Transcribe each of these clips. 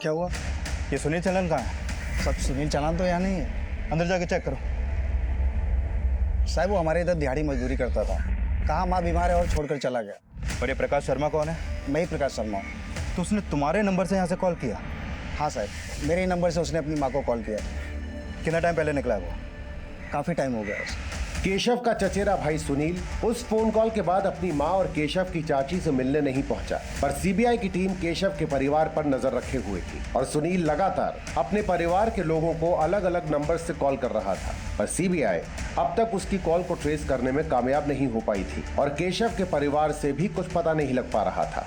क्या हुआ? ये सुनील चलन कहाँ है? सब सुनील चालान तो यहाँ नहीं है। अंदर जाके चेक करो। साहब वो हमारे इधर दिहाड़ी मजदूरी करता था, कहाँ माँ बीमार है और छोड़कर चला गया। और ये प्रकाश शर्मा कौन है? मैं ही प्रकाश शर्मा हूँ। तो उसने तुम्हारे नंबर से यहाँ से कॉल किया? हाँ साहब, मेरे ही नंबर से उसने अपनी माँ को कॉल किया। कितना टाइम पहले निकला है वो? काफ़ी टाइम हो गया उसे। केशव का चचेरा भाई सुनील उस फोन कॉल के बाद अपनी मां और केशव की चाची से मिलने नहीं पहुंचा, पर सीबीआई की टीम केशव के परिवार पर नजर रखे हुए थी और सुनील लगातार अपने परिवार के लोगों को अलग अलग नंबर से कॉल कर रहा था, पर सीबीआई अब तक उसकी कॉल को ट्रेस करने में कामयाब नहीं हो पाई थी और केशव के परिवार से भी कुछ पता नहीं लग पा रहा था।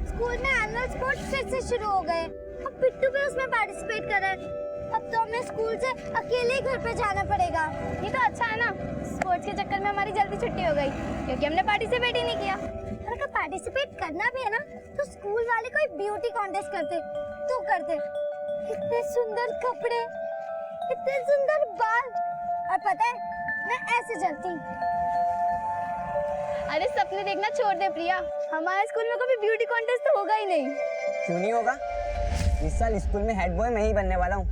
स्कूल में एनुअल स्पोर्ट्स फिर से शुरू हो गए। अब पिट्टू भी उसमें पार्टिसिपेट कर रहा है। अब तो हमें स्कूल से अकेले ही घर पे जाना पड़ेगा। ये तो अच्छा है ना, स्पोर्ट्स के चक्कर में हमारी जल्दी छुट्टी हो गई क्योंकि हमने पार्टिसिपेट ही नहीं किया। और अगर पार्टिसिपेट करना भी है ना तो स्कूल वाले कोई ब्यूटी कॉन्टेस्ट करते तो करते। इतने सुंदर कपड़े, इतने सुंदर बाल, और पता है मैं ऐसे चलती। अरे सपने देखना छोड़ दे प्रिया, हमारे स्कूल में कभी ब्यूटी कॉन्टेस्ट तो होगा ही नहीं। क्यों नहीं होगा? इस साल स्कूल में हेड बॉय मैं ही बनने वाला हूँ,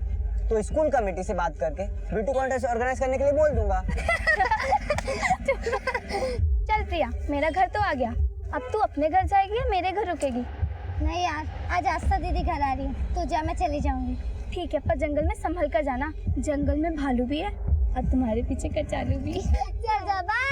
तो स्कूल कमेटी से बात करके ब्यूटी कॉन्टेस्ट ऑर्गेनाइज करने के लिए बोल दूंगा। चल प्रिया, मेरा घर तो आ गया, अब तू अपने घर जाएगी या मेरे घर रुकेगी? नहीं यार, आज आस्था दीदी घर आ रही है, तू जा मैं चली जाऊंगी। ठीक है, पर जंगल में संभल कर जाना, जंगल में भालू भी है और तुम्हारे पीछे कचालू भी। चल जा, बाय।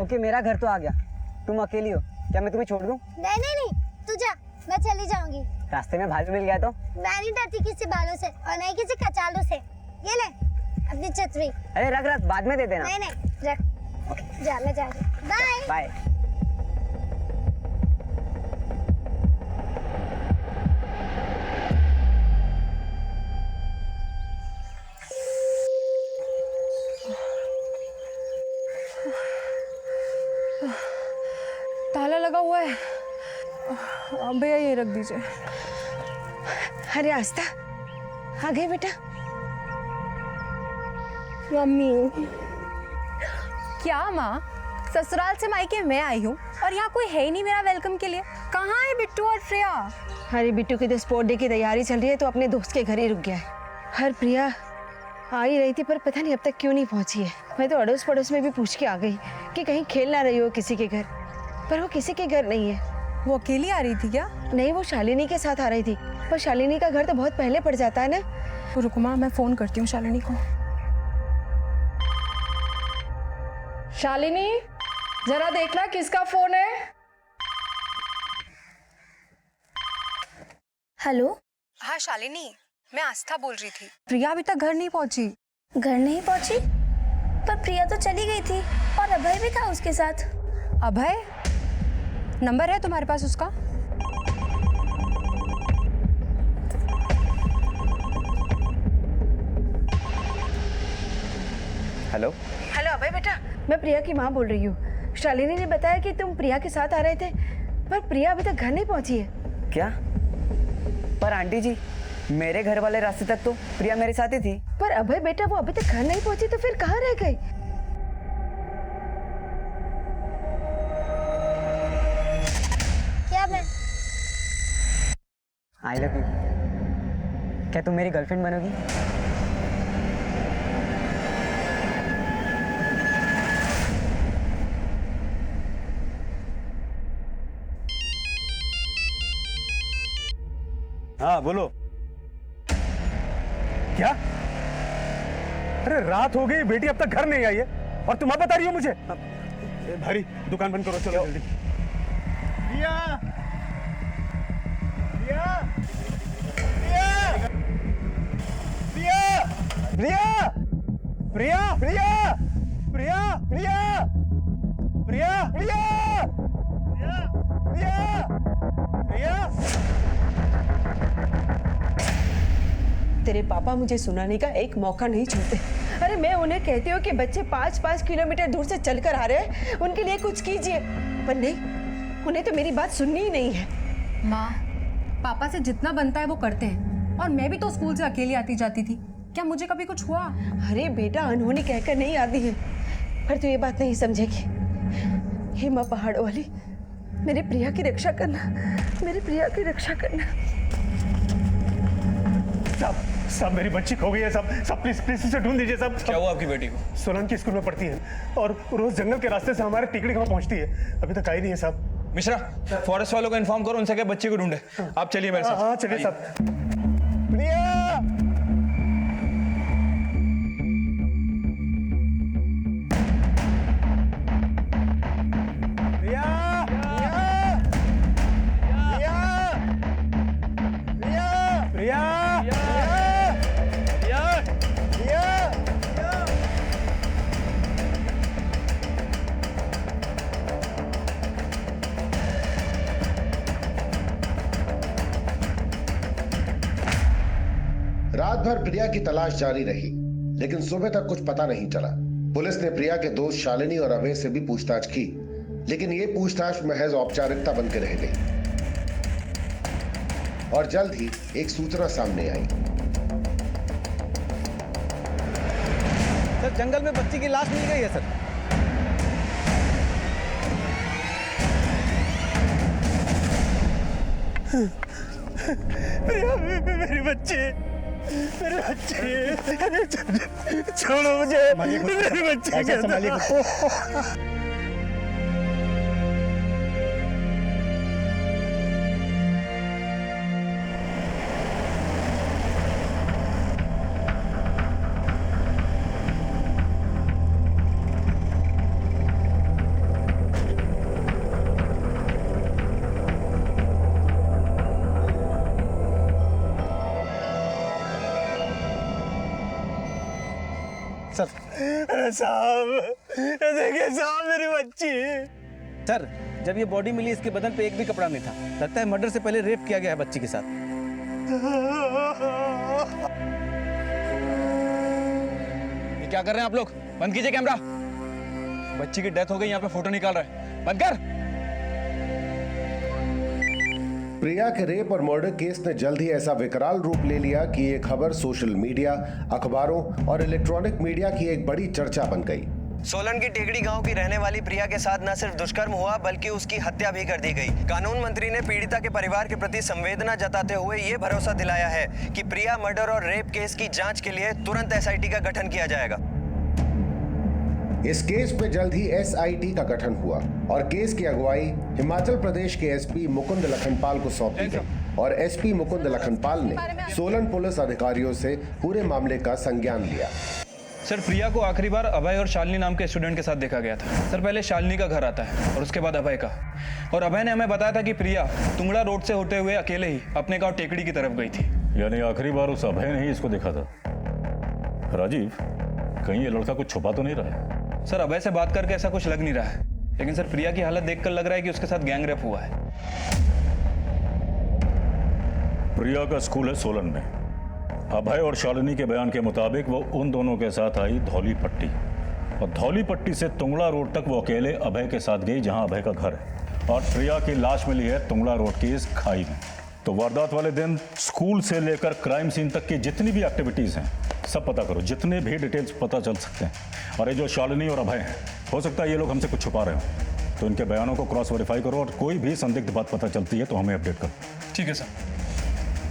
ओके, मेरा घर तो आ गया, तुम अकेली हो, क्या मैं तुम्हें छोड़ दूं? नहीं नहीं नहीं, तू जा, मैं चली जाऊंगी। रास्ते में भालू मिल गया तो? मैं नहीं डरती किसी भालू से और नहीं किसी कचालू से। ये ले अपनी छतरी। अरे रख रख, बाद में दे देना। नहीं नहीं रख, जा मैं जा रही हूँ। Bye bye. ताला लगा हुआ है। भैया ये रख दीजिए। अरे आस्था, आ गई बेटा? मम्मी। क्या माँ, ससुराल से मायके मैं आई हूँ और यहाँ कोई है ही नहीं मेरा वेलकम के लिए। कहाँ है बिट्टू और प्रिया? अरे बिट्टू की तो स्पोर्ट डे की तैयारी चल रही है तो अपने दोस्त के घर ही रुक गया है। हर प्रिया आ ही रही थी पर पता नहीं अब तक क्यों नहीं पहुंची है। मैं तो अड़ोस पड़ोस में भी पूछ के आ गई कि कहीं खेल ना रही हो किसी के घर, पर वो किसी के घर नहीं है। वो अकेली आ रही थी क्या? नहीं, वो शालिनी के साथ आ रही थी, पर शालिनी का घर तो बहुत पहले पड़ जाता है ना। तो रुको माँ, मैं फोन करती हूँ शालिनी को। शालिनी, जरा देखना किसका फोन है। हेलो। हाँ शालिनी, मैं आस्था बोल रही थी। प्रिया अभी तक घर नहीं पहुंची। घर नहीं पहुंची? पर प्रिया तो चली गई थी और अभय भी था उसके साथ। अभय? नंबर है तुम्हारे पास उसका? हेलो। हेलो अभय बेटा, मैं प्रिया की माँ बोल रही हूँ। शालिनी ने बताया कि तुम प्रिया के साथ आ रहे थे, पर प्रिया अभी तक घर नहीं पहुंची है। क्या? पर आंटी जी, मेरे घर वाले रास्ते तक तो प्रिया मेरे साथ ही थी। पर अभय बेटा, वो अभी तक घर नहीं पहुंची तो फिर कहाँ रह गई? क्या मैं? I love you. क्या तुम मेरी गर्लफ्रेंड बनोगी? हाँ बोलो। क्या? अरे रात हो गई, बेटी अब तक घर नहीं आई है और तुम अब बता रही हो मुझे? भारी, दुकान बंद करो, चलो जल्दी। प्रिया! प्रिया! प्रिया! प्रिया! प्रिया! प्रिया! प्रिया! प्रिया! प्रिया! प्रिया! प्रिया! प्रिया! तेरे पापा मुझे सुनाने का एक मौका नहीं छोड़ते। अरे मैं उन्हें कहती हूँ कि बच्चे 5-5 किलोमीटर दूर से चलकर आ रहे हैं, उनके लिए कुछ कीजिए, पर नहीं, उन्हें तो मेरी बात सुननी ही नहीं है। माँ, पापा से जितना बनता है वो करते हैं, और मैं भी तो स्कूल से अकेली आती जाती थी। क्या मुझे कभी कुछ हुआ? अरे बेटा, अनहोनी कहकर नहीं आती है, पर तू ये बात नहीं समझेगी। हे माँ पहाड़ों वाली, मेरी प्रिया की रक्षा करना, मेरी प्रिया की रक्षा करना। सब मेरी बच्ची खो गई है। सब प्लीज प्लीज उसे ढूंढ दीजिए। सब क्या हुआ आपकी बेटी को? सोलन की स्कूल में पढ़ती है और रोज जंगल के रास्ते से हमारे टिकड़ी गांव पहुंचती है। अभी तक आई नहीं है साहब। मिश्रा, फॉरेस्ट वालों को इन्फॉर्म करो, उनसे क्या बच्ची को ढूंढे। आप चलिए मेरे साथ। हाँ चलिए साहब। प्रिया, रात भर प्रिया की तलाश जारी रही, लेकिन सुबह तक कुछ पता नहीं चला। पुलिस ने प्रिया के दोस्त शालिनी और अभय से भी पूछताछ की, लेकिन ये पूछताछ महज औपचारिकता बनकर रह गई। और जल्द ही एक सूचना सामने आई। सर, जंगल में बच्ची की लाश मिल गई है सर। मेरी बच्ची, छोड़ो मुझे, मेरी बच्ची। सर, साहब देखिए साहब, मेरी बच्ची। सर, जब ये बॉडी मिली इसके बदन पे एक भी कपड़ा नहीं था। लगता है मर्डर से पहले रेप किया गया है बच्ची के साथ। ये क्या कर रहे हैं आप लोग? बंद कीजिए कैमरा। बच्ची की डेथ हो गई, यहाँ पे फोटो निकाल रहे हैं। बंद कर। प्रिया के रेप और मर्डर केस ने जल्द ही ऐसा विकराल रूप ले लिया कि ये खबर सोशल मीडिया, अखबारों और इलेक्ट्रॉनिक मीडिया की एक बड़ी चर्चा बन गई। सोलन की टेकड़ी गांव की रहने वाली प्रिया के साथ न सिर्फ दुष्कर्म हुआ बल्कि उसकी हत्या भी कर दी गई। कानून मंत्री ने पीड़िता के परिवार के प्रति संवेदना जताते हुए ये भरोसा दिलाया है कि प्रिया मर्डर और रेप केस की जांच के लिए तुरंत एसआईटी का गठन किया जाएगा। इस केस पे जल्द ही एसआईटी का गठन हुआ और केस की अगुवाई हिमाचल प्रदेश के एसपी मुकुंद लखनपाल को सौंप दी गई और एसपी मुकुंद लखनपाल ने सोलन पुलिस अधिकारियों से पूरे मामले का संज्ञान लिया। सर, प्रिया को आखिरी बार अभय और शालिनी नाम के स्टूडेंट के साथ देखा गया था। सर, पहले शालिनी का घर आता है और उसके बाद अभय का। और अभय ने हमें बताया था कि प्रिया तुंगड़ा रोड से होते हुए अकेले ही अपने गांव टेकड़ी की तरफ गई थी। यानी आखिरी बार उस अभय ने ही इसको देखा था। राजीव, कहीं ये लड़का कुछ छुपा तो नहीं रहा है? सर, अभय से बात करके ऐसा कुछ लग नहीं रहा है, लेकिन सर प्रिया की हालत देखकर लग रहा है कि उसके साथ गैंग रेप हुआ है। प्रिया का स्कूल है सोलन में। अभय और शालिनी के बयान के मुताबिक वो उन दोनों के साथ आई धौली पट्टी और धौली पट्टी से तुंगड़ा रोड तक वो अकेले अभय के साथ गई, जहां अभय का घर है। और प्रिया की लाश मिली है तुंगड़ा रोड की इस खाई में। तो वारदात वाले दिन स्कूल से लेकर क्राइम सीन तक की जितनी भी एक्टिविटीज हैं सब पता करो, जितने भी डिटेल्स पता चल सकते हैं। और ये जो शालिनी और अभय हैं, हो सकता है ये लोग हमसे कुछ छुपा रहे हो, तो इनके बयानों को क्रॉस वेरीफाई करो और कोई भी संदिग्ध बात पता चलती है तो हमें अपडेट करो। ठीक है सर।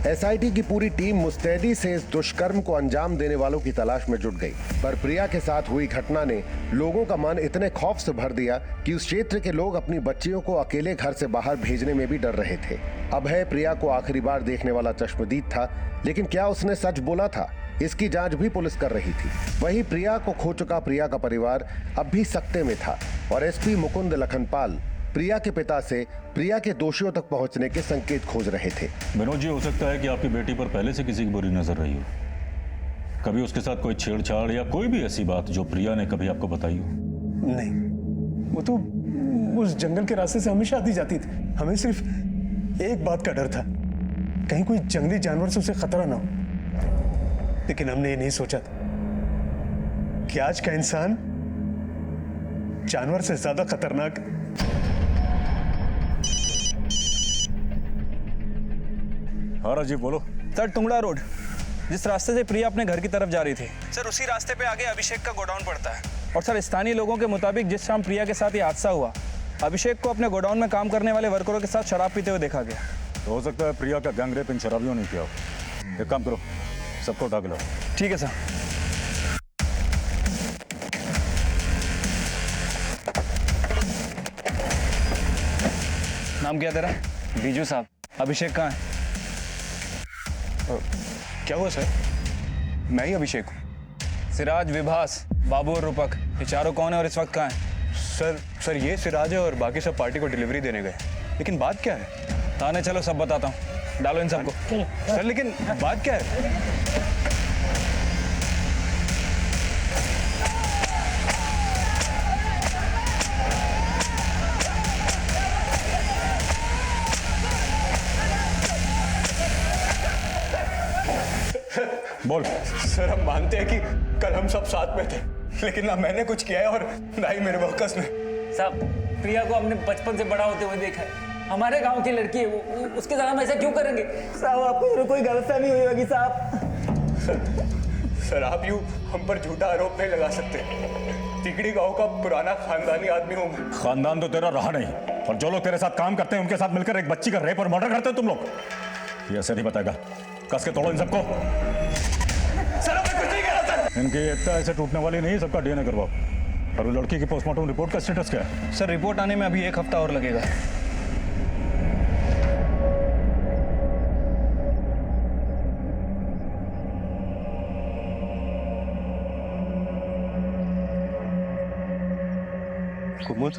एसआईटी की पूरी टीम मुस्तैदी से इस दुष्कर्म को अंजाम देने वालों की तलाश में जुट गई, पर प्रिया के साथ हुई घटना ने लोगों का मन इतने खौफ से भर दिया कि उस क्षेत्र के लोग अपनी बच्चियों को अकेले घर से बाहर भेजने में भी डर रहे थे। अभय प्रिया को आखिरी बार देखने वाला चश्मदीद था, लेकिन क्या उसने सच बोला था, इसकी जांच भी पुलिस कर रही थी। वहीं प्रिया को खो चुका प्रिया का परिवार अब भी सकते में था और एसपी मुकुंद लखनपाल प्रिया के पिता से प्रिया के दोषियों तक पहुंचने के संकेत खोज रहे थे। विनोद जी, हो सकता है कि आपकी बेटी पर पहले से किसी की बुरी नजर रही हो, कभी उसके साथ कोई छेड़छाड़ या कोई भी ऐसी बात जो प्रिया ने कभी आपको बताई हो? नहीं, वो तो उस जंगल के रास्ते से हमेशा आती जाती थी। हमें सिर्फ एक बात का डर था, कहीं कोई जंगली जानवर से उसे खतरा ना हो। लेकिन हमने ये नहीं सोचा था कि आज का इंसान जानवर से ज्यादा खतरनाक है। हाँ राजीव बोलो। सर टुंगड़ा रोड, जिस रास्ते से प्रिया अपने घर की तरफ जा रही थी सर, उसी रास्ते पे आगे अभिषेक का गोडाउन पड़ता है। और सर स्थानीय लोगों के मुताबिक जिस शाम प्रिया के साथ ये हादसा हुआ, अभिषेक को अपने गोडाउन में काम करने वाले वर्करों के साथ शराब पीते हुए देखा गया। तो हो सकता है प्रिया का गैंग रेप इन शराबियों ने किया हो। एक काम करो, सबको उठा के लाओ। ठीक है सर। नाम क्या तेरा? बीजू साहब। अभिषेक कहाँ है? क्या हुआ सर? मैं ही अभिषेक हूँ। सिराज, विभास, बाबू और रूपक, ये चारों कौन है और इस वक्त कहाँ है? सर ये सिराज है और बाकी सब पार्टी को डिलीवरी देने गए। लेकिन बात क्या है? थाने चलो, सब बताता हूँ। डालो इन सबको। सर लेकिन बात क्या है? बोल। सर हम मानते हैं कि कल हम सब साथ में थे, लेकिन ना मैंने कुछ किया है और ना ही मेरे वर्कर्स ने। साहब, प्रिया को हमने बचपन से बड़ा होते हुए देखा है। हमारे गांव की लड़की है वो, उसके साथ हम ऐसा क्यों करेंगे? साहब आपको कोई गलतफहमी हुई होगी साहब। सर आप यूं हम पर झूठा आरोप नहीं लगा सकते। तिकड़ी गांव का पुराना खानदानी आदमी हूं मैं। खानदान तो तेरा रहा नहीं, और जो लोग तेरे साथ काम करते हैं उनके साथ मिलकर एक बच्ची का रेप और मर्डर करते हो तुम लोग। ये ऐसे नहीं बताएगा। कस के तोड़ो इन सबको। सर मैं कुछ नहीं कह रहा सर। इनकी एकता ऐसे टूटने वाली नहीं है, सबका डीएनए करवाओ। और वो लड़की की पोस्टमार्टम रिपोर्ट का स्टेटस क्या है? सर रिपोर्ट आने में अभी 1 हफ्ता और लगेगा। कुमुद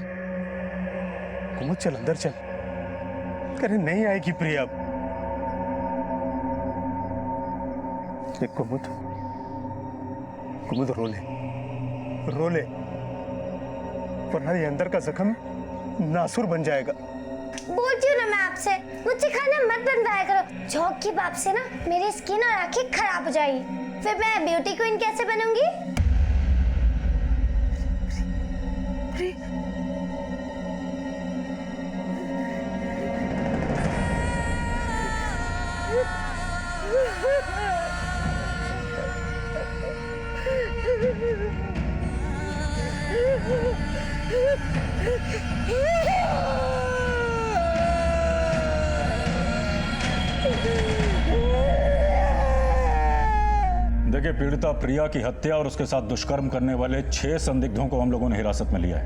चल अंदर चल। अरे नहीं आएगी प्रिया। कुमुद रो ले वरना ये अंदर का जख्म नासुर बन जाएगा। बोलती हूँ ना मैं आपसे, मुझसे खाना मत बनवाया करो। झोंक की बाप से ना मेरी स्किन और आंखें खराब हो जाएगी, फिर मैं ब्यूटी क्वीन कैसे बनूंगी? देखिए, पीड़िता प्रिया की हत्या और उसके साथ दुष्कर्म करने वाले 6 संदिग्धों को हम लोगों ने हिरासत में लिया है।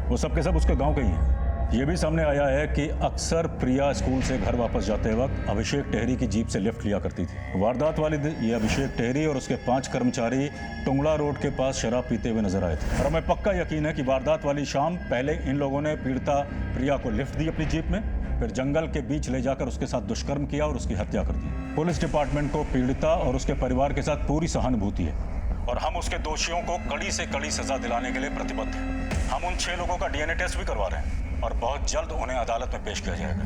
वो सब के सब उसके गांव के ही हैं। ये भी सामने आया है कि अक्सर प्रिया स्कूल से घर वापस जाते वक्त अभिषेक टेहरी की जीप से लिफ्ट लिया करती थी। वारदात वाले दिन ये अभिषेक टेहरी और उसके 5 कर्मचारी टुंगड़ा रोड के पास शराब पीते हुए नजर आए थे। और हमें पक्का यकीन है कि वारदात वाली शाम पहले इन लोगों ने पीड़िता प्रिया को लिफ्ट दी अपनी जीप में, फिर जंगल के बीच ले जाकर उसके साथ दुष्कर्म किया और उसकी हत्या कर दी। पुलिस डिपार्टमेंट को पीड़िता और उसके परिवार के साथ पूरी सहानुभूति है और हम उसके दोषियों को कड़ी से कड़ी सजा दिलाने के लिए प्रतिबद्ध हैं। हम उन 6 लोगों का डीएनए टेस्ट भी करवा रहे हैं और बहुत जल्द उन्हें अदालत में पेश किया जाएगा।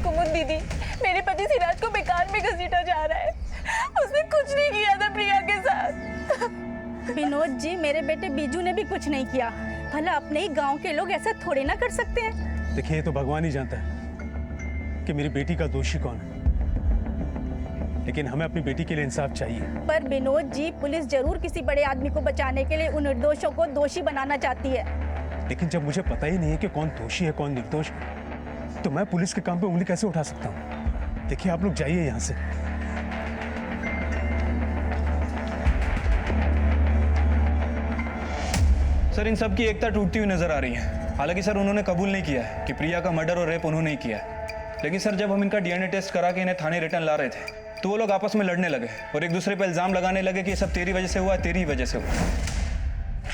कुमुद दीदी, मेरे पति सिराज को बेकार में घसीटा जा रहा है। उसने कुछ नहीं किया था प्रिया के साथ। विनोद जी, मेरे बेटे बीजू ने भी कुछ नहीं किया। भला अपने ही गांव के लोग ऐसा थोड़े ना कर सकते हैं। देखिए, ये तो भगवान ही जानता है कि मेरी बेटी का दोषी कौन है, लेकिन हमें अपनी बेटी के लिए इंसाफ चाहिए। पर विनोद जी, पुलिस जरूर किसी बड़े आदमी को बचाने के लिए उन निर्दोषों को दोषी बनाना चाहती है। लेकिन जब मुझे पता ही नहीं है कि कौन दोषी है कौन निर्दोष, तो मैं पुलिस के काम पे उंगली कैसे उठा सकता हूँ? देखिए, आप लोग जाइए यहाँ से। सर इन सब की एकता टूटती हुई नजर आ रही है। हालांकि सर उन्होंने कबूल नहीं किया है कि प्रिया का मर्डर और रेप उन्होंने ही किया है। लेकिन सर जब हम इनका डीएनए टेस्ट करा के इन्हें थाने रिटर्न ला रहे थे तो वो लोग आपस में लड़ने लगे और एक दूसरे पर इल्जाम लगाने लगे कि ये सब तेरी वजह से हुआ, तेरी ही वजह से हुआ।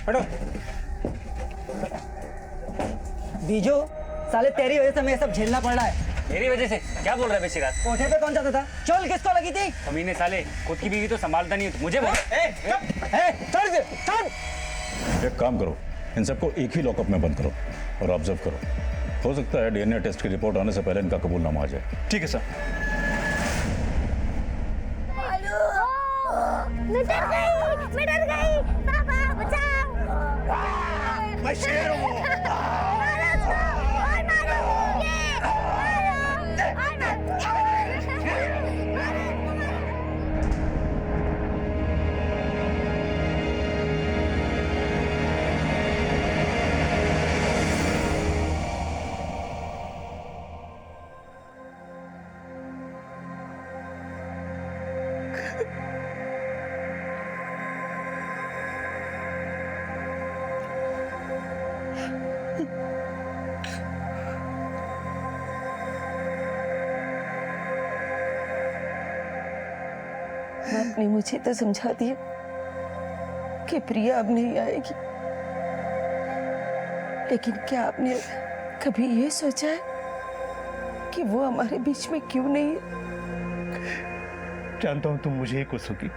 हटो। बीजू, साले तेरी वजह से हमें ये सब झेलना पड़ रहा है। मेरी वजह से? क्या बोल रहा है बेसिराज? कोठे पे कौन जाता था? चोल किसको लगी थी? कमीने साले, खुद की बीवी तो संभालता नहीं है, मुझे बोल। एक काम करो, इन सबको एक ही लॉकअप में बंद करो और ऑब्जर्व करो। हो सकता है डीएनए टेस्ट की रिपोर्ट आने से पहले इनका कबूलनामा आ जाए। ठीक है सर। मैं डर गई पापा बचाओ। मैं शेर हूँ। आपने मुझे तो समझा दिया कि प्रिया अब नहीं आएगी, लेकिन क्या आपने कभी ये सोचा है कि वो हमारे बीच में क्यों नहीं है? जानता हूं तुम मुझे ही कोसोगी।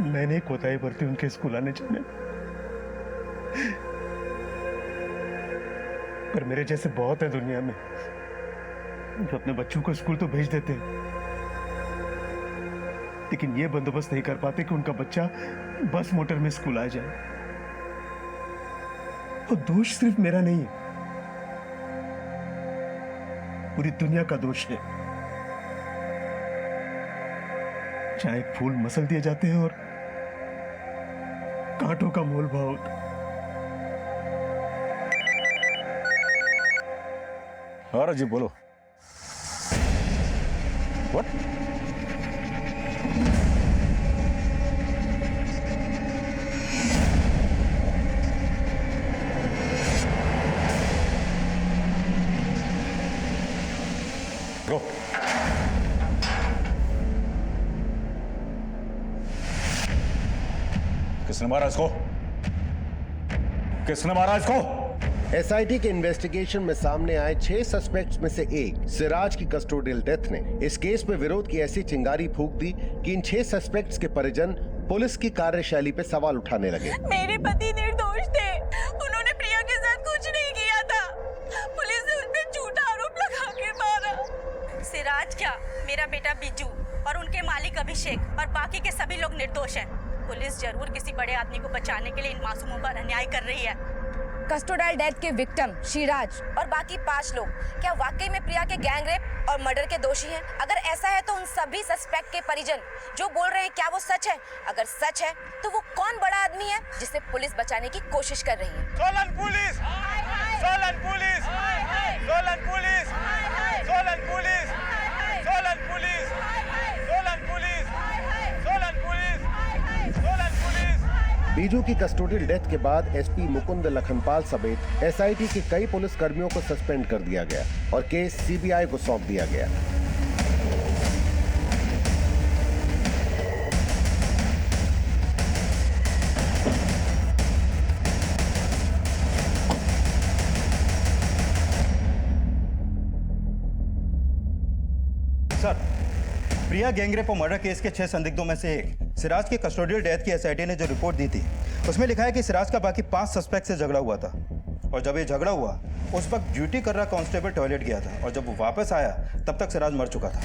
मैंने कोताही बरती उनके स्कूल आने जाने में, पर मेरे जैसे बहुत है दुनिया में जो अपने बच्चों को स्कूल तो भेज देते हैं, लेकिन ये बंदोबस्त नहीं कर पाते कि उनका बच्चा बस मोटर में स्कूल आ जाए। और दोष सिर्फ मेरा नहीं है, पूरी दुनिया का दोष है। चाहे फूल मसल दिए जाते हैं और कांटों का मोल भाव होता है। हाँ राजीव बोलो। What? Go. किसने मारा इसको? किसने मारा इसको? एसआईटी के इन्वेस्टिगेशन में सामने आए 6 सस्पेक्ट्स में से एक सिराज की कस्टोडियल डेथ ने इस केस में विरोध की ऐसी चिंगारी फूंक दी कि इन 6 सस्पेक्ट्स के परिजन पुलिस की कार्यशैली पे सवाल उठाने लगे। मेरे पति निर्दोष थे, उन्होंने प्रिया के साथ कुछ नहीं किया था। पुलिस ने उन पे झूठा आरोप लगा के मारा। सिराज क्या, मेरा बेटा बिज्जू और उनके मालिक अभिषेक और बाकी के सभी लोग निर्दोष हैं। पुलिस जरूर किसी बड़े आदमी को बचाने के लिए इन मासूमों पर अन्याय कर रही है। कस्टोडियल डेथ के विक्टिम शिराज और बाकी 5 लोग क्या वाकई में प्रिया के गैंग रेप और मर्डर के दोषी हैं? अगर ऐसा है तो उन सभी सस्पेक्ट के परिजन जो बोल रहे हैं क्या वो सच है? अगर सच है तो वो कौन बड़ा आदमी है जिसे पुलिस बचाने की कोशिश कर रही है? Solan police! Solan police! Solan police! Solan police! Solan police! Solan police! Solan police! Solan police! Biju की कस्टोडियल डेथ के बाद एसपी मुकुंद लखनपाल समेत एसआईटी के कई पुलिस कर्मियों को सस्पेंड कर दिया गया और केस सीबीआई को सौंप दिया गया। सर, प्रिया गैंगरेप और मर्डर केस के 6 संदिग्धों में से एक सिराज की कस्टोडियल डेथ की एसआईटी ने जो रिपोर्ट दी थी उसमें लिखा है कि सिराज का बाकी 5 सस्पेक्ट से झगड़ा हुआ था और जब ये झगड़ा हुआ उस वक्त ड्यूटी कर रहा कांस्टेबल टॉयलेट गया था और जब वो वापस आया तब तक सिराज मर चुका था।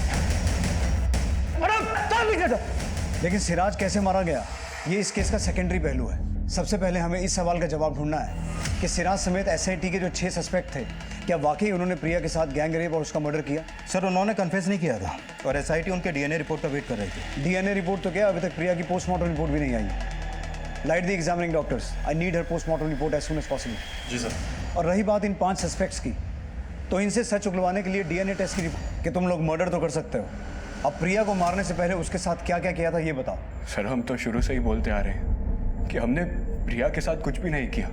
लेकिन सिराज कैसे मारा गया ये इस केस का सेकेंडरी पहलू है। सबसे पहले हमें इस सवाल का जवाब ढूंढना है कि सिराज समेत एसआईटी के जो 6 सस्पेक्ट थे क्या वाकई उन्होंने प्रिया के साथ गैंग रेप और उसका मर्डर किया? सर, उन्होंने कन्फेस नहीं किया था और एसआईटी उनके डीएनए रिपोर्ट का वेट कर रही थी। डीएनए रिपोर्ट तो क्या, अभी तक प्रिया की पोस्टमार्टम रिपोर्ट भी नहीं आई। Light the examining doctors, I need her postmortem report as soon as possible. जी सर। और रही बात इन 5 सस्पेक्ट्स की, तो इनसे सच उगलवाने के लिए डीएनए टेस्ट की रिपोर्ट कि तुम लोग मर्डर तो कर सकते हो, अब प्रिया को मारने से पहले उसके साथ क्या क्या किया था ये बताओ। सर, हम तो शुरू से ही बोलते आ रहे हैं कि हमने प्रिया के साथ कुछ भी नहीं किया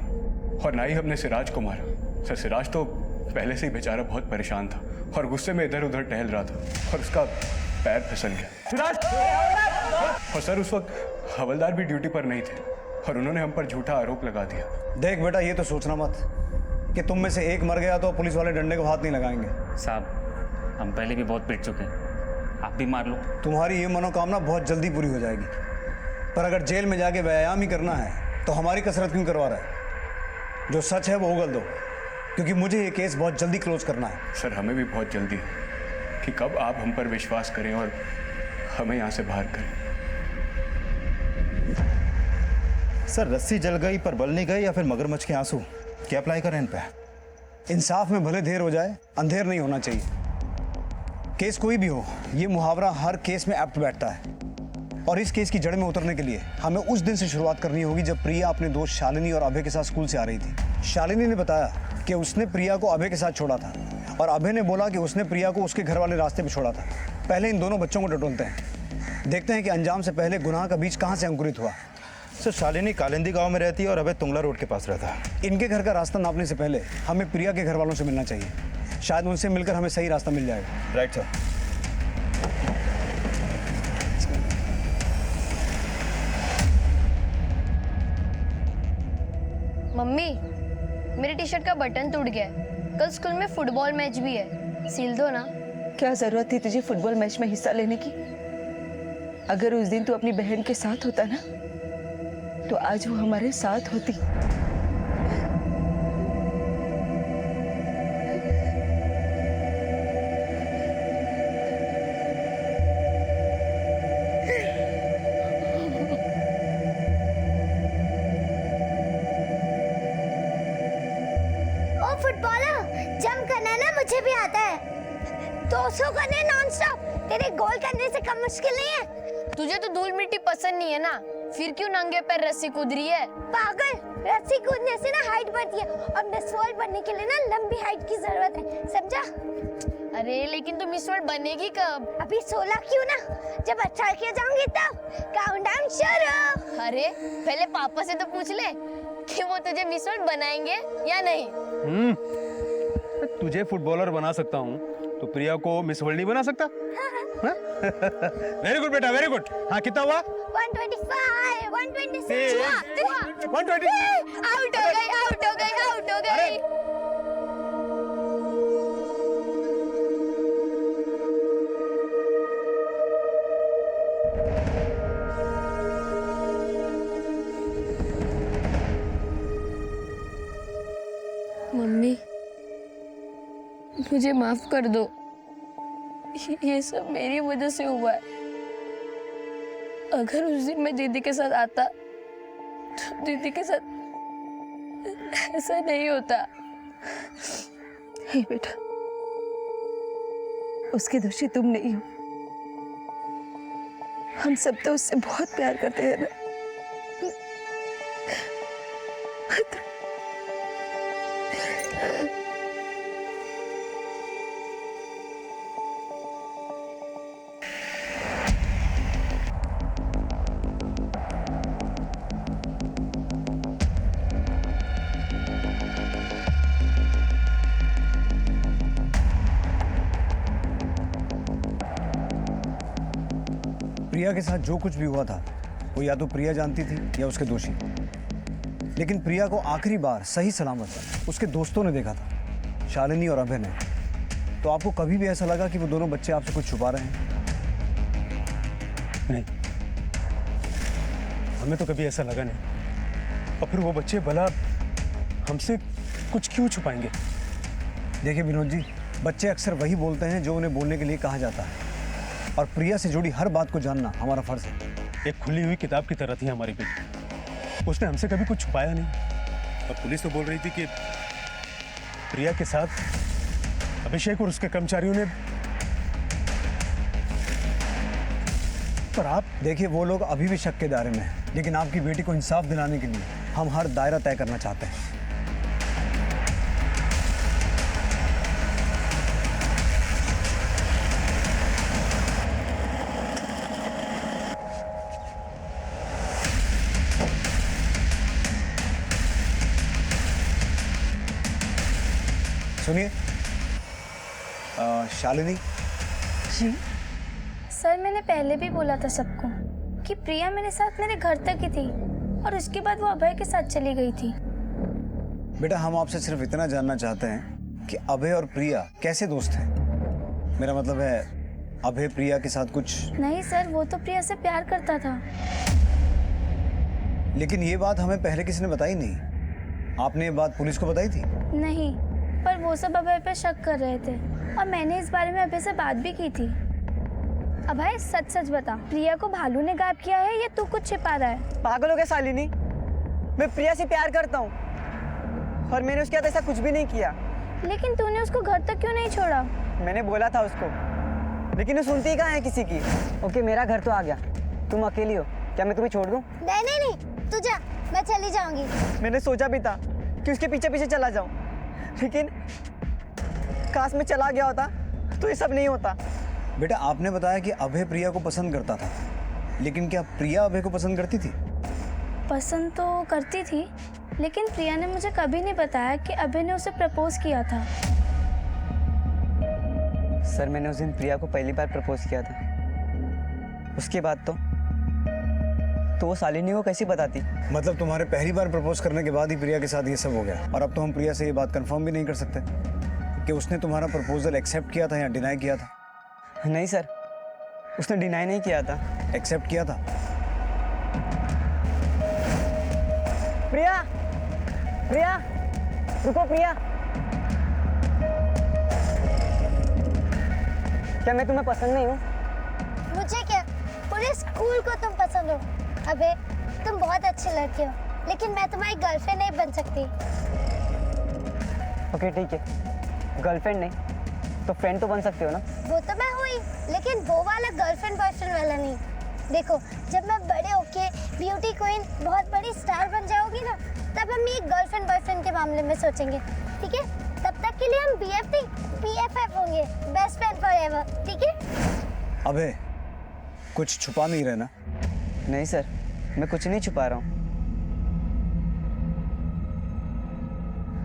और ना ही हमने सिराज को मारा। सर, सिराज तो पहले से ही बेचारा बहुत परेशान था और गुस्से में इधर उधर टहल रहा था और उसका पैर फिसल गया। सिराज! और सर, उस वक्त हवलदार भी ड्यूटी पर नहीं थे और उन्होंने हम पर झूठा आरोप लगा दिया। देख बेटा, ये तो सोचना मत कि तुम में से एक मर गया तो पुलिस वाले डंडे को हाथ नहीं लगाएंगे। साहब, हम पहले भी बहुत पिट चुके हैं, आप भी मार लो। तुम्हारी ये मनोकामना बहुत जल्दी पूरी हो जाएगी। पर अगर जेल में जाके व्यायाम ही करना है तो हमारी कसरत क्यों करवा रहा है? जो सच है वो उगल दो, क्योंकि मुझे ये केस बहुत जल्दी क्लोज करना है। सर हमें भी बहुत जल्दी है कि कब आप हम पर विश्वास करें और हमें यहाँ से बाहर करें। सर रस्सी जल गई पर बल नहीं गई, या फिर मगरमच्छ के आंसू? क्या अप्लाई करें इन पे? इंसाफ में भले देर हो जाए, अंधेर नहीं होना चाहिए। केस कोई भी हो, ये मुहावरा हर केस में एप्ट बैठता है। और इस केस की जड़ में उतरने के लिए हमें उस दिन से शुरुआत करनी होगी जब प्रिया अपने दोस्त शालिनी और अभय के साथ स्कूल से आ रही थी। शालिनी ने बताया कि उसने प्रिया को अभय के साथ छोड़ा था, और अभय ने बोला कि उसने प्रिया को उसके घर वाले रास्ते पर छोड़ा था। पहले इन दोनों बच्चों को टटोलते हैं, देखते हैं कि अंजाम से पहले गुनाह का बीज कहाँ से अंकुरित हुआ। सर रालिनी कालिंदी गांव में रहती है और अभय तुंगला रोड के पास रहता है। इनके घर का रास्ता नापने से पहले हमें प्रिया के घर वालों से मिलना चाहिए। शायद उनसे मिलकर हमें सही रास्ता मिल जाएगा। Right sir. मम्मी, मेरी टी शर्ट का बटन टूट गया है। कल स्कूल में फुटबॉल मैच भी है, सिल दो ना। क्या जरूरत थी तुझे फुटबॉल मैच में हिस्सा लेने की? अगर उस दिन तू अपनी बहन के साथ होता ना, तो आज वो हमारे साथ होती। ओ फुटबॉलर, जंप करना ना मुझे भी आता है। 200 करने नॉन स्टॉप, तेरे गोल करने से कम मुश्किल नहीं है। तुझे तो धूल मिट्टी पसंद नहीं है ना, फिर क्यों नंगे पैर रस्सी कूद रही है? पागल, रस्सी कूदने से ना हाइट बढ़ती है, और मिस वर्ल्ड बनने के लिए ना लंबी हाइट की जरूरत है, समझा? अरे लेकिन तू मिस वर्ल्ड बनेगी कब? अभी 16 क्यों ना, जब 18 किया जाऊंगी तब। काउंटडाउन शुरू। अरे पहले पापा से तो पूछ ले कि वो तुझे मिस वर्ल्ड बनाएंगे या नहीं। तुझे फुटबॉलर बना सकता हूँ, तो प्रिया को मिस वर्ल्ड नहीं बना सकता? वेरी गुड बेटा, वेरी गुड। हाँ कितना हुआ? 125, 126। आउट हो गई, आउट हो गई, आउट हो गई। मम्मी, मुझे माफ कर दो, ये सब मेरी वजह से हुआ है। अगर उस दिन मैं दीदी के साथ आता तो दीदी के साथ ऐसा नहीं होता। हे बेटा, उसके दोषी तुम नहीं हो। हम सब तो उससे बहुत प्यार करते हैं ना। प्रिया के साथ जो कुछ भी हुआ था वो या तो प्रिया जानती थी या उसके दोषी। लेकिन प्रिया को आखिरी बार सही सलामत उसके दोस्तों ने देखा था, शालिनी और अभय ने। तो आपको कभी भी ऐसा लगा कि वो दोनों बच्चे आपसे कुछ छुपा रहे हैं? नहीं, हमें तो कभी ऐसा लगा नहीं। और फिर वो बच्चे भला हमसे कुछ क्यों छुपाएंगे? देखिए विनोद जी, बच्चे अक्सर वही बोलते हैं जो उन्हें बोलने के लिए कहा जाता है, और प्रिया से जुड़ी हर बात को जानना हमारा फर्ज है। एक खुली हुई किताब की तरह थी हमारी बेटी, उसने हमसे कभी कुछ छुपाया नहीं। और पुलिस तो बोल रही थी कि प्रिया के साथ अभिषेक और उसके कर्मचारियों ने। पर आप देखिए, वो लोग अभी भी शक के दायरे में हैं, लेकिन आपकी बेटी को इंसाफ दिलाने के लिए हम हर दायरा तय करना चाहते हैं। सुनिए शालिनी जी सर, मैंने पहले भी बोला था सबको कि प्रिया मेरे साथ मेरे घर तक ही थी, और उसके बाद वो अभय के साथ चली गई थी। बेटा, हम आपसे सिर्फ इतना जानना चाहते हैं कि अभय और प्रिया कैसे दोस्त हैं। मेरा मतलब है, अभय प्रिया के साथ कुछ। नहीं सर, वो तो प्रिया से प्यार करता था। लेकिन ये बात हमें पहले किसी ने बताई नहीं। आपने ये बात पुलिस को बताई थी? नहीं, पर वो सब अभय पे शक कर रहे थे और मैंने इस बारे में अभय से बात भी की थी। अभय सच सच बता, प्रिया को भालू ने गायब किया है या तू कुछ छिपा रहा है? पागल हो गया शालिनी, मैं प्रिया से प्यार करता हूँ और मैंने उसके साथ ऐसा कुछ भी नहीं किया। लेकिन तूने उसको घर तक क्यों नहीं छोड़ा? मैंने बोला था उसको, लेकिन वो सुनती ही कहाँ है किसी की। ओके, मेरा घर तो आ गया, तुम अकेली हो, क्या मैं तुम्हें छोड़ दूँ? नहीं नहीं नहीं, तू जा, मैं चली जाऊंगी। मैंने सोचा भी था कि उसके पीछे पीछे चला जाऊं, लेकिन काश में चला गया होता तो ये सब नहीं होता। बेटा, आपने बताया कि अभय प्रिया को पसंद करता था, लेकिन क्या प्रिया अभय को पसंद करती थी? पसंद तो करती थी, लेकिन प्रिया ने मुझे कभी नहीं बताया कि अभय ने उसे प्रपोज किया था। सर, मैंने उस दिन प्रिया को पहली बार प्रपोज किया था, उसके बाद तो वो शालिनी को कैसे बताती? मतलब तुम्हारे पहली बार प्रपोज करने के बाद ही प्रिया के साथ ये सब हो गया, और अब तो हम प्रिया से ये बात कंफर्म भी नहीं कर सकते कि उसने तुम्हारा प्रपोजल एक्सेप्ट किया था या डिनाई किया था। नहीं सर, उसने डिनाई नहीं किया था, एक्सेप्ट किया था। प्रिया, प्रिया, रुको प्रिया, क्या मैं तुम्हें पसंद नहीं हूँ? मुझे क्या, पूरे स्कूल को तुम पसंद हो। अबे, तुम बहुत अच्छी लड़की हो, लेकिन मैं तुम्हारी गर्लफ्रेंड नहीं बन सकती। ओके ठीक है, गर्लफ्रेंड नहीं तो फ्रेंड तो बन सकते हो ना? वो तो मैं हुई, लेकिन वो वाला गर्लफ्रेंड बॉयफ्रेंड वाला नहीं। देखो, जब मैं बड़े होके ब्यूटी क्वीन, बहुत बड़ी स्टार बन जाऊंगी ना, तब हम एक गर्लफ्रेंड बॉयफ्रेंड के मामले में सोचेंगे, ठीक है? तब तक के लिए हम BFT, BFF होंगे, बेस्ट फ्रेंड फॉरएवर, ठीक है? अबे, कुछ छुपा नहीं रहे ना? नहीं सर, मैं कुछ नहीं छुपा रहा हूँ।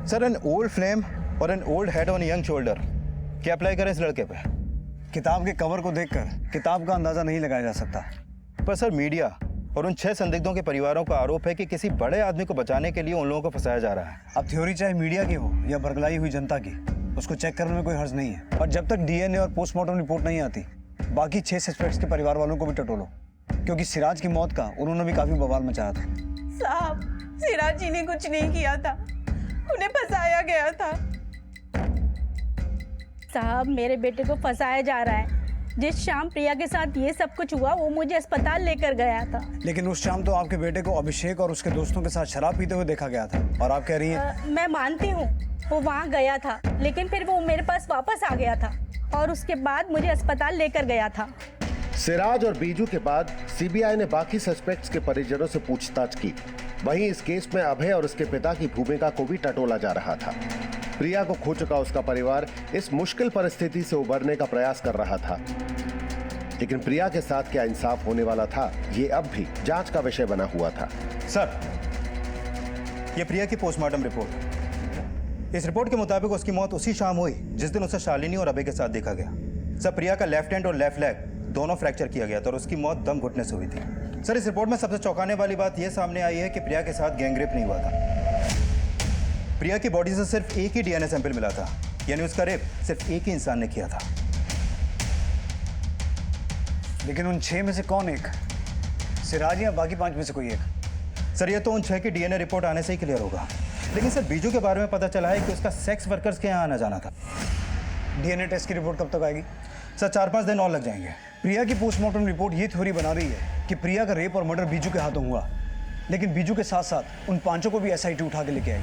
सर, एन ओल्ड फ्लेम और an old head on young shoulder, क्या अप्लाई करें इस लड़के पे? किताब के कवर को देखकर किताब का अंदाजा नहीं लगाया जा सकता। पर सर, मीडिया और उन 6 संदिग्धों के परिवारों का आरोप है कि किसी बड़े आदमी को बचाने के लिए उन लोगों को फंसाया जा रहा है। अब थ्योरी चाहे मीडिया की हो या बरगलाई हुई जनता की, उसको चेक करने में कोई हर्ज नहीं है। और जब तक DNA और पोस्टमार्टम रिपोर्ट नहीं आती, बाकी 6 सस्पेक्ट्स के परिवार वालों को भी टटोलो, क्योंकि सिराज की मौत का उन्होंने भी काफी बवाल मचाया था। साहब, सिराज जी ने कुछ नहीं किया था, उन्हें फंसाया गया था। साहब, मेरे बेटे को फंसाया जा रहा है। जिस शाम प्रिया के साथ ये सब कुछ हुआ, वो मुझे अस्पताल लेकर गया था। लेकिन उस शाम तो आपके बेटे को अभिषेक और उसके दोस्तों के साथ शराब पीते हुए देखा गया था, और आप कह रही हैं? मैं मानती हूँ वो वहाँ गया था, लेकिन फिर वो मेरे पास वापस आ गया था और उसके बाद मुझे अस्पताल लेकर गया था। सिराज और बीजू के बाद सीबीआई ने बाकी सस्पेक्ट्स के परिजनों से पूछताछ की। वहीं इस केस में अभय और उसके पिता की भूमिका को भी टटोला जा रहा था। प्रिया को खो चुका उसका परिवार इस मुश्किल परिस्थिति से उबरने का प्रयास कर रहा था, लेकिन प्रिया के साथ क्या इंसाफ होने वाला था, ये अब भी जांच का विषय बना हुआ था। सर, ये प्रिया की पोस्टमार्टम रिपोर्ट, इस रिपोर्ट के मुताबिक उसकी मौत उसी शाम हुई जिस दिन उसे शालिनी और अभय के साथ देखा गया। सर, प्रिया का लेफ्ट हैंड और लेफ्ट लेग दोनों फ्रैक्चर किया गया था और उसकी मौत दम घुटने से हुई थी। सर, इस रिपोर्ट में सबसे चौंकाने वाली बात यह सामने आई है कि प्रिया के साथ गैंगरेप नहीं हुआ था। प्रिया की बॉडी से सिर्फ एक ही DNA सैंपल मिला था, यानी उसका रेप सिर्फ एक ही इंसान ने किया था। लेकिन उन 6 में से कौन एक? सिराज या बाकी 5 में से कोई एक? सर, ये तो उन 6 की DNA रिपोर्ट आने से ही क्लियर होगा। लेकिन सर, बीजू के बारे में पता चला है कि उसका सेक्स वर्कर्स के यहाँ आना जाना था। DNA टेस्ट की रिपोर्ट कब तक आएगी? सर, 4-5 दिन और लग जाएंगे। प्रिया की पोस्टमार्टम रिपोर्ट ये थ्योरी बना रही है कि प्रिया का रेप और मर्डर बीजू के हाथों हुआ, लेकिन बीजू के साथ साथ उन 5 को भी SIT उठा के लेके आई।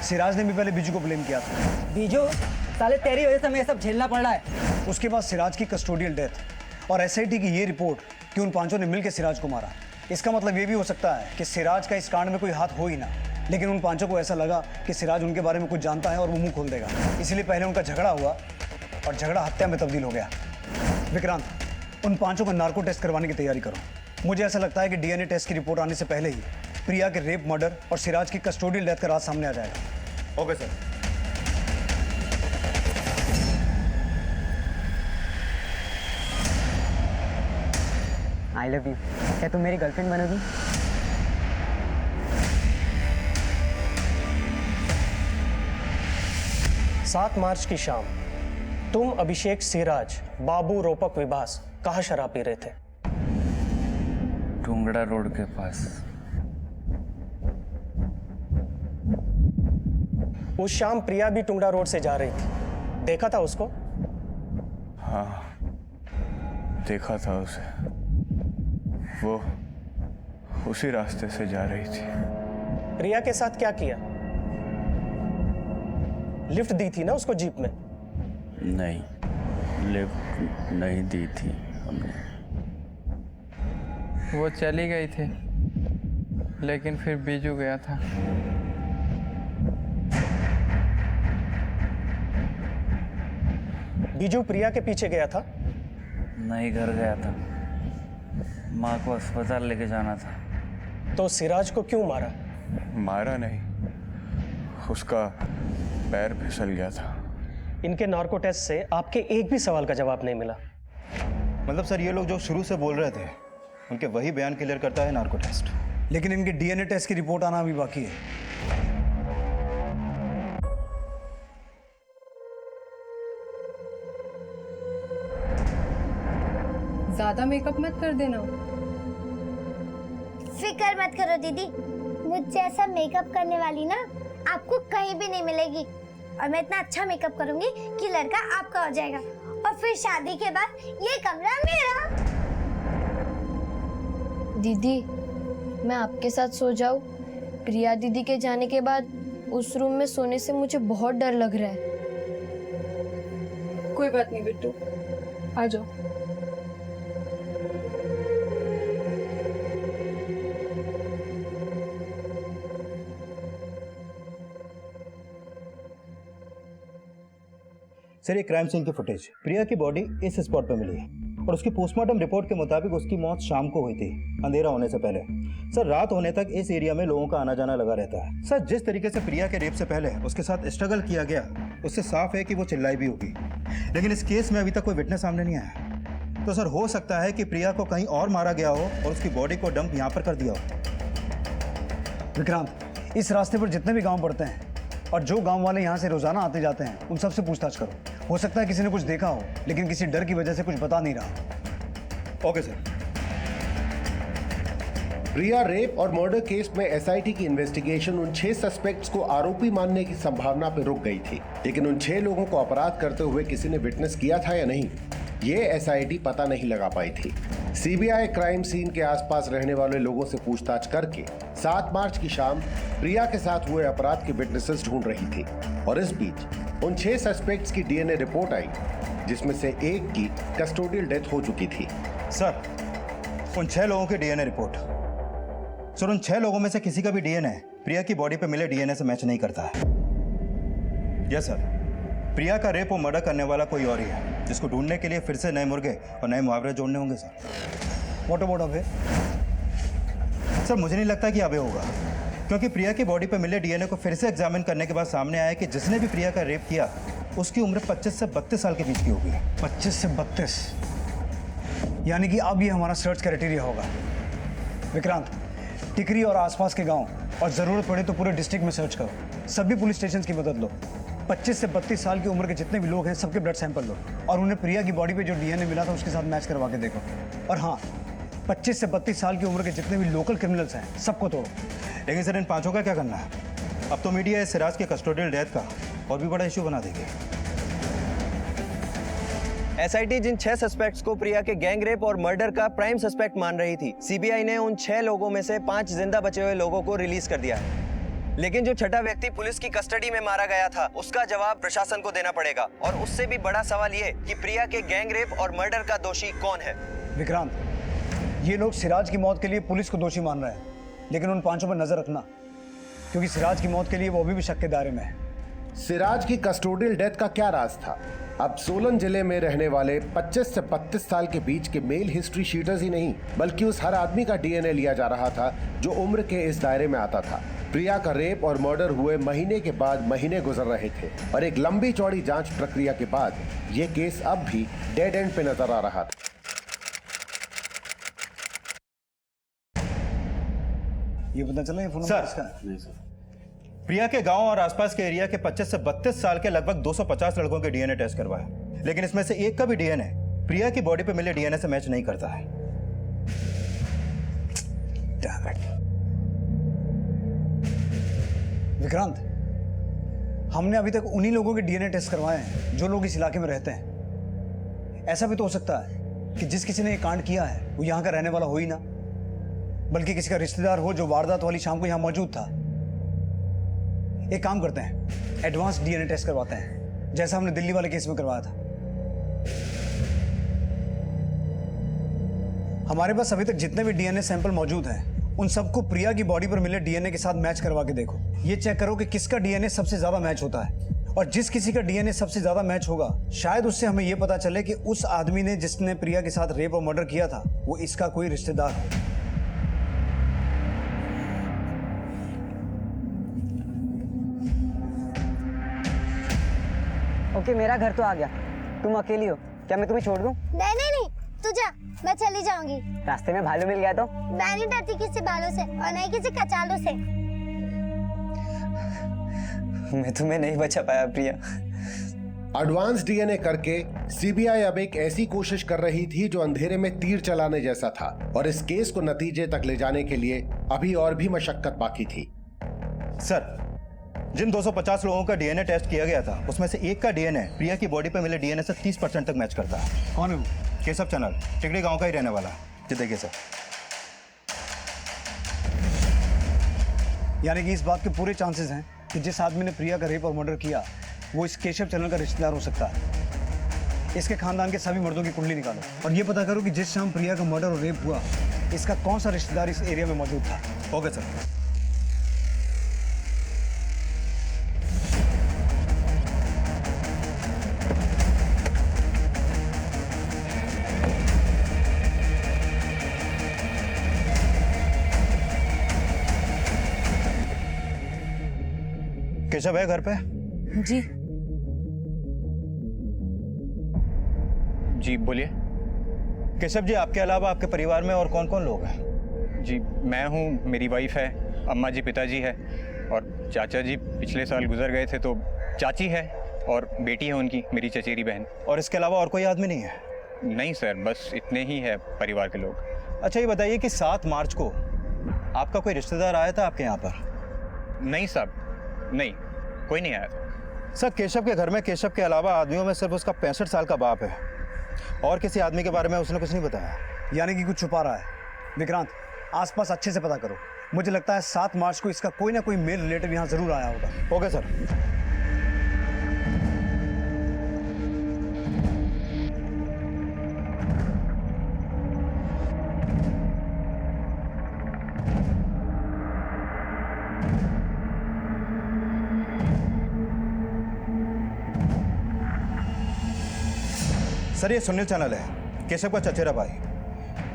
सिराज ने भी पहले बीजू को ब्लेम किया था। बीजू, साले तेरी वजह से हमें सब झेलना पड़ रहा है। उसके बाद सिराज की कस्टोडियल डेथ और SIT की ये रिपोर्ट कि उन 5 ने मिलकर सिराज को मारा। इसका मतलब ये भी हो सकता है कि सिराज का इस कांड में कोई हाथ हो ही ना, लेकिन उन 5 को ऐसा लगा कि सिराज उनके बारे में कुछ जानता है और वो मुंह खोल देगा, इसलिए पहले उनका झगड़ा हुआ और झगड़ा हत्या में तब्दील हो गया। विक्रांत, उन 5 का नार्को टेस्ट करवाने की तैयारी करो। मुझे ऐसा लगता है कि DNA टेस्ट की रिपोर्ट आने से पहले ही प्रिया के रेप, मर्डर और सिराज की कस्टोडियल डेथ का राज सामने आ जाएगा। Okay sir. I love you. क्या तुम मेरी गर्लफ्रेंड बनोगी? सात मार्च की शाम तुम, अभिषेक, सिराज, बाबू, रोपक, विभास कहाँ शराब पी रहे थे? टुंगड़ा रोड के पास। उस शाम प्रिया भी टुंगड़ा रोड से जा रही थी, देखा था उसको? हाँ, देखा था उसे। वो उसी रास्ते से जा रही थी। प्रिया के साथ क्या किया? लिफ्ट दी थी ना उसको जीप में? नहीं, लिफ्ट नहीं दी थी हमने। वो चली गई थी, लेकिन फिर बीजू गया था। बीजू प्रिया के पीछे गया था? नहीं, घर गया था। माँ को अस्पताल लेके जाना था। तो सिराज को क्यों मारा? मारा नहीं, उसका पैर फिसल गया था। इनके नार्को टेस्ट से आपके एक भी सवाल का जवाब नहीं मिला। मतलब सर, ये लोग जो शुरू से बोल रहे थे उनके वही बयान क्लियर करता है नार्को टेस्ट। लेकिन इनके डीएनए टेस्ट की रिपोर्ट आना अभी बाकी है। ज्यादा मेकअप मत कर देना। फिक्र मत करो दीदी, मुझ जैसा मेकअप करने वाली ना आपको कहीं भी नहीं मिलेगी। और मैं इतना अच्छा मेकअप करूंगी कि लड़का आपका हो जाएगा, और फिर शादी के बाद ये कमरा मेरा। दीदी, मैं आपके साथ सो जाऊं? प्रिया दीदी के जाने के बाद उस रूम में सोने से मुझे बहुत डर लग रहा है। कोई बात नहीं बिट्टू, आ जाओ। सर, ये क्राइम सीन की फुटेज प्रिया की बॉडी इस स्पॉट पर मिली है और उसकी पोस्टमार्टम रिपोर्ट के मुताबिक उसकी मौत शाम को हुई थी, अंधेरा होने से पहले। सर, रात होने तक इस एरिया में लोगों का आना जाना लगा रहता है। सर, जिस तरीके से प्रिया के रेप से पहले उसके साथ स्ट्रगल किया गया, उससे साफ है कि वो चिल्लाई भी होगी। लेकिन इस केस में अभी तक कोई विटनेस सामने नहीं आया। तो सर, हो सकता है कि प्रिया को कहीं और मारा गया हो और उसकी बॉडी को डंप यहाँ पर कर दिया हो। विक्रांत, इस रास्ते पर जितने भी गांव पड़ते हैं और जो गांव वाले यहाँ से रोजाना आते जाते हैं, उन सबसे पूछताछ करो। हो सकता है किसी ने कुछ देखा हो, लेकिन किसी डर की वजह से कुछ बता नहीं रहा। Okay sir. प्रिया रेप और मर्डर केस में एसआईटी की इन्वेस्टिगेशन उन 6 सस्पेक्ट्स को आरोपी मानने की संभावना पर रुक गई थी, लेकिन उन 6 लोगों को अपराध करते हुए किसी ने विटनेस किया था या नहीं, ये एसआईटी पता नहीं लगा पाई थी। सीबीआई क्राइम सीन के आसपास रहने वाले लोगों से पूछताछ करके 7 मार्च की शाम प्रिया के साथ हुए अपराध के विटनेसेस ढूंढ रही थी, और इस बीच उन 6 सस्पेक्ट्स की डीएनए रिपोर्ट आई, जिसमें से एक की कस्टोडियल डेथ हो चुकी थी। सर, उन 6 लोगों की डीएनए रिपोर्ट, सर, उन 6 लोगों में से किसी का भी डीएनए प्रिया की बॉडी पे मिले डीएनए से मैच नहीं करता है। यस सर, प्रिया का रेप और मर्डर करने वाला कोई और ही है, जिसको ढूंढने के लिए फिर से नए मुर्गे और नए मुहावरे जोड़ने होंगे sir. What about Abhay? Sir, मुझे नहीं लगता कि अभय होगा, क्योंकि प्रिया की बॉडी पे मिले डीएनए को फिर से एग्जामिन करने के बाद सामने आया कि जिसने भी प्रिया का रेप किया उसकी उम्र 25 से 32 साल के बीच की होगी। 25 से 32, यानी कि अब ये हमारा सर्च क्राइटेरिया होगा। विक्रांत, टिकरी और आसपास के गांव और ज़रूरत पड़े तो पूरे डिस्ट्रिक्ट में सर्च करो। सभी पुलिस स्टेशन की मदद लो। 25 से 32 साल की उम्र के जितने भी लोग हैं, सबके ब्लड सैंपल लो और उन्हें प्रिया की बॉडी पे जो डीएनए मिला था उसके साथ मैच करवा के देखो। और हाँ, 25 से 32 साल की उम्र के जितने भी लोकल क्रिमिनल्स हैं, सबको तोड़ो। लेकिन सर, इन 5 का क्या करना है? अब तो मीडिया इस सिराज के कस्टोडियल डेथ का और भी बड़ा इशू बना देगी। एसआईटी जिन 6 सस्पेक्ट्स को प्रिया के गैंग रेप और मर्डर का प्राइम सस्पेक्ट मान रही थी, सीबीआई ने उन 6 लोगों में से 5 जिंदा बचे हुए लोगों को रिलीज कर दिया है। लेकिन जो छठा व्यक्ति पुलिस की कस्टडी में मारा गया था, उसका जवाब प्रशासन को देना पड़ेगा। और उससे भी बड़ा सवाल ये कि प्रिया के गैंग रेप और मर्डर का दोषी कौन है। विक्रांत, ये लोग सिराज की मौत के लिए पुलिस को दोषी मान रहे हैं, लेकिन उन 5 पर नजर रखना, क्योंकि सिराज की मौत के लिए वो भी शक के दायरे में है। सिराज की कस्टोडियल डेथ का क्या राज था? अब सोलन जिले में रहने वाले 25 से 32 साल के बीच के मेल हिस्ट्री शीटर्स ही नहीं, बल्कि उस हर आदमी का डीएनए लिया जा रहा था जो उम्र के इस दायरे में आता था। प्रिया का रेप और मर्डर हुए महीने के बाद महीने गुजर रहे थे, और एक लंबी चौड़ी जांच प्रक्रिया के बाद यह केस अब भी डेड एंड पे नजर आ रहा था। ये पता चला ये फोन सर, किसका है? नहीं सर, प्रिया के गांव और आसपास के एरिया के 25 से 32 साल के लगभग 250 लड़कों के डीएनए टेस्ट करवाया, लेकिन इसमें से एक का भी डीएनए प्रिया की बॉडी पे मिले डीएनए से मैच नहीं करता है। विक्रांत, हमने अभी तक उन्हीं लोगों के डीएनए टेस्ट करवाए हैं जो लोग इस इलाके में रहते हैं। ऐसा भी तो हो सकता है कि जिस किसी ने ये कांड किया है वो यहाँ का रहने वाला हो ही ना, बल्कि किसी का रिश्तेदार हो जो वारदात वाली शाम को यहाँ मौजूद था। एक काम करते हैं, एडवांस डीएनए टेस्ट करवाते हैं, जैसा हमने दिल्ली वाले केस में करवाया था। हमारे पास अभी तक जितने भी डीएनए सैंपल मौजूद हैं उन सबको प्रिया की बॉडी पर मिले डीएनए के साथ मैच करवा के देखो। ये चेक करो कि किसका डीएनए सबसे ज्यादा मैच होता है, और जिस किसी का डीएनए सबसे ज्यादा मैच होगा शायद उससे हमें यह पता चले कि उस आदमी ने जिसने प्रिया के साथ रेप और मर्डर किया था वो इसका कोई रिश्तेदार हो। ओके, मेरा घर तो आ गया। तुम अकेली हो क्या? मैं तुम्हें छोड़ दूं? नहीं नहीं नहीं, तू जा, मैं चली जाऊंगी। रास्ते में भालू मिल गया तो? मैं नहीं डरती किसी भालू से और नहीं किसी कचालू से। मैं तुम्हें नहीं बचा पाया प्रिया। एडवांस डीएनए करके सीबीआई अब एक ऐसी कोशिश कर रही थी जो अंधेरे में तीर चलाने जैसा था, और इस केस को नतीजे तक ले जाने के लिए अभी और भी मशक्कत बाकी थी। सर, जिन 250 लोगों का डीएनए टेस्ट किया गया था उसमें से एक का डीएनए प्रिया की बॉडी पर मिले डीएनए से 30% तक मैच करता है। कौन है वो? केशव चैनल, टिकड़ी गांव का ही रहने वाला। जी देखिए सर। यानी कि इस बात के पूरे चांसेस हैं कि जिस आदमी ने प्रिया का रेप और मर्डर किया वो इस केशव चैनल का रिश्तेदार हो सकता है। इसके खानदान के सभी मर्दों की कुंडली निकालो और ये पता करो कि जिस शाम प्रिया का मर्डर और रेप हुआ इसका कौन सा रिश्तेदार इस एरिया में मौजूद था। Okay sir. केशव है घर पे? जी जी बोलिए। केशव जी, आपके अलावा आपके परिवार में और कौन कौन लोग हैं? जी मैं हूँ, मेरी वाइफ है, अम्मा जी पिताजी है, और चाचा जी पिछले साल गुजर गए थे, तो चाची है और बेटी है उनकी, मेरी चचेरी बहन। और इसके अलावा और कोई आदमी नहीं है? नहीं सर, बस इतने ही है परिवार के लोग। अच्छा ये बताइए कि 7 मार्च को आपका कोई रिश्तेदार आया था आपके यहाँ पर? नहीं साहब, नहीं, कोई नहीं आया था। सर, केशव के घर में केशव के अलावा आदमियों में सिर्फ उसका 65 साल का बाप है, और किसी आदमी के बारे में उसने कुछ नहीं बताया। यानी कि कुछ छुपा रहा है। विक्रांत, आसपास अच्छे से पता करो। मुझे लगता है 7 मार्च को इसका कोई ना कोई मेल रिलेटिव यहाँ जरूर आया होगा। Okay sir. सर, ये सुनील चैनल है, केशव का चचेरा भाई।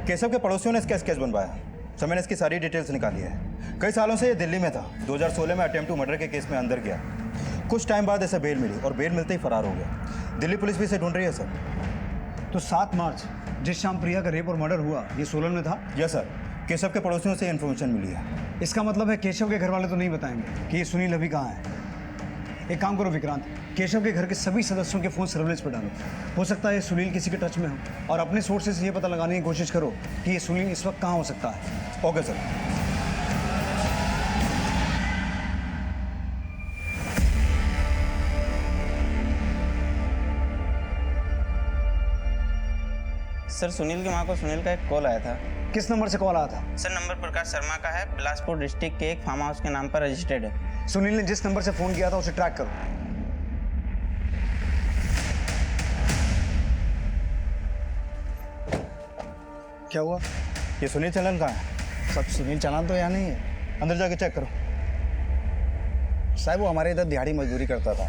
केशव के पड़ोसियों ने इसका केस बनवाया, सर मैंने इसकी सारी डिटेल्स निकाली है। कई सालों से ये दिल्ली में था, 2016 में अटेम्प्ट टू मर्डर के केस में अंदर गया। कुछ टाइम बाद इसे बेल मिली और बेल मिलते ही फरार हो गया। दिल्ली पुलिस भी इसे ढूंढ रही है सर। तो 7 मार्च जिस शाम प्रिया का रेप और मर्डर हुआ ये सोलन में था? यस सर, केशव के पड़ोसियों से इन्फॉर्मेशन मिली है। इसका मतलब है केशव के घर वाले तो नहीं बताएंगे कि ये सुनील अभी कहाँ है। एक काम करो विक्रांत, केशव के घर के सभी सदस्यों के फोन सर्विलेंस पर डालो। हो सकता है ये सुनील किसी के टच में हो, और अपने सोर्सेज से ये पता लगाने की कोशिश करो कि ये सुनील इस वक्त कहाँ हो सकता है। Okay sir. सर, सुनील की मां को सुनील का एक कॉल आया था। किस नंबर से कॉल आया था? सर, नंबर प्रकाश शर्मा का है, बिलासपुर डिस्ट्रिक्ट के एक फार्म हाउस के नाम पर रजिस्टर्ड है। सुनील ने जिस नंबर से फोन किया था उसे ट्रैक करो। क्या हुआ? ये सुनील चैनल कहाँ है? सब सुनील चैनल तो यहाँ नहीं है। अंदर जाके चेक करो। साहब, वो हमारे इधर दिहाड़ी मजदूरी करता था,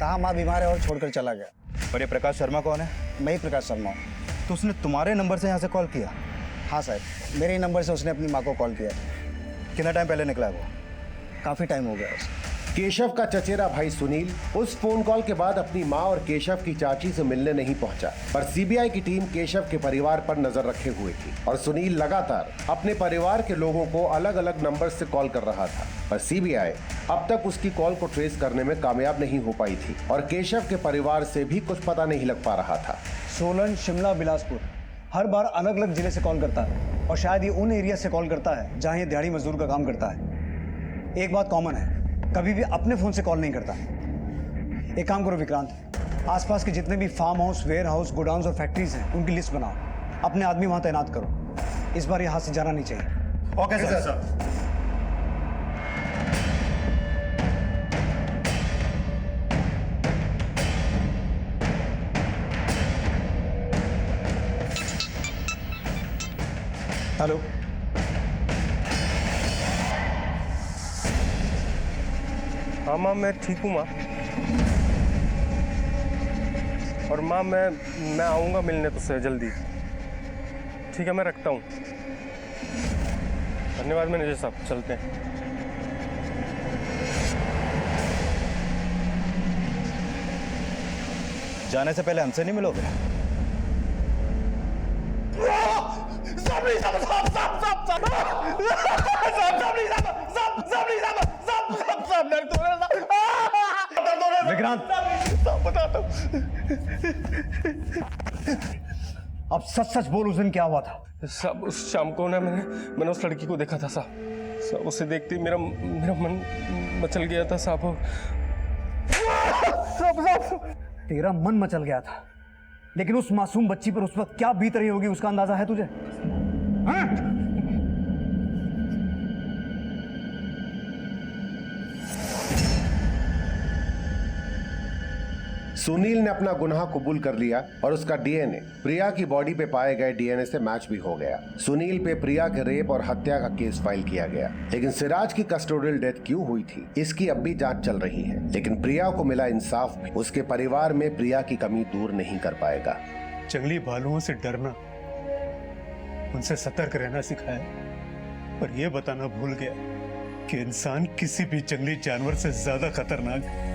कहाँ माँ बीमार है और छोड़कर चला गया। और ये प्रकाश शर्मा कौन है? मैं ही प्रकाश शर्मा हूँ। तो उसने तुम्हारे नंबर से यहाँ से कॉल किया? हाँ साहब, मेरे ही नंबर से उसने अपनी माँ को कॉल किया। कितना टाइम पहले निकला है वो? काफ़ी टाइम हो गया उसे। केशव का चचेरा भाई सुनील उस फोन कॉल के बाद अपनी मां और केशव की चाची से मिलने नहीं पहुंचा, पर सीबीआई की टीम केशव के परिवार पर नजर रखे हुए थी और सुनील लगातार अपने परिवार के लोगों को अलग अलग नंबर से कॉल कर रहा था, पर सीबीआई अब तक उसकी कॉल को ट्रेस करने में कामयाब नहीं हो पाई थी और केशव के परिवार से भी कुछ पता नहीं लग पा रहा था। सोलन, शिमला, बिलासपुर हर बार अलग अलग जिले से कॉल करता है, और शायद ये उन एरिया से कॉल करता है जहाँ ये दिहाड़ी मजदूर का काम करता है। एक बात कॉमन है, कभी भी अपने फोन से कॉल नहीं करता। एक काम करो विक्रांत, आसपास के जितने भी farmhouse, warehouse, godowns और फैक्ट्रीज हैं उनकी लिस्ट बनाओ, अपने आदमी वहां तैनात करो। इस बार यहाँ से जाना नहीं चाहिए। Okay sir. हेलो, हाँ माँ मैं ठीक हूँ माँ। और माँ मैं आऊँगा मिलने तुझसे जल्दी। ठीक है मैं रखता हूँ। धन्यवाद मैनेजर साहब, चलते हैं। जाने से पहले हमसे नहीं मिलोगे? विक्रांत, अब सच सच बोल, उस दिन क्या हुआ था? साहब उस शाम को ना मैंने उस लड़की को देखा था साहब। उसे देखते ही मेरा मन मचल गया था साहब। तेरा मन मचल गया था, लेकिन उस मासूम बच्ची पर उस वक्त क्या बीत रही होगी उसका अंदाजा है तुझे? हाँ? सुनील ने अपना गुनाह कबूल कर लिया और उसका डीएनए प्रिया की बॉडी पे पाए गए डीएनए से मैच भी हो गया। सुनील पे प्रिया के रेप और हत्या का केस फाइल किया गया, लेकिन सिराज की कस्टोडियल डेथ क्यों हुई थी इसकी अब भी जांच चल रही है। लेकिन प्रिया को मिला इंसाफ भी उसके परिवार में प्रिया की कमी दूर नहीं कर पाएगा। जंगली भालुओं से डरना, उनसे सतर्क रहना सिखाया, पर यह बताना भूल गया कि इंसान किसी भी जंगली जानवर से ज्यादा खतरनाक है।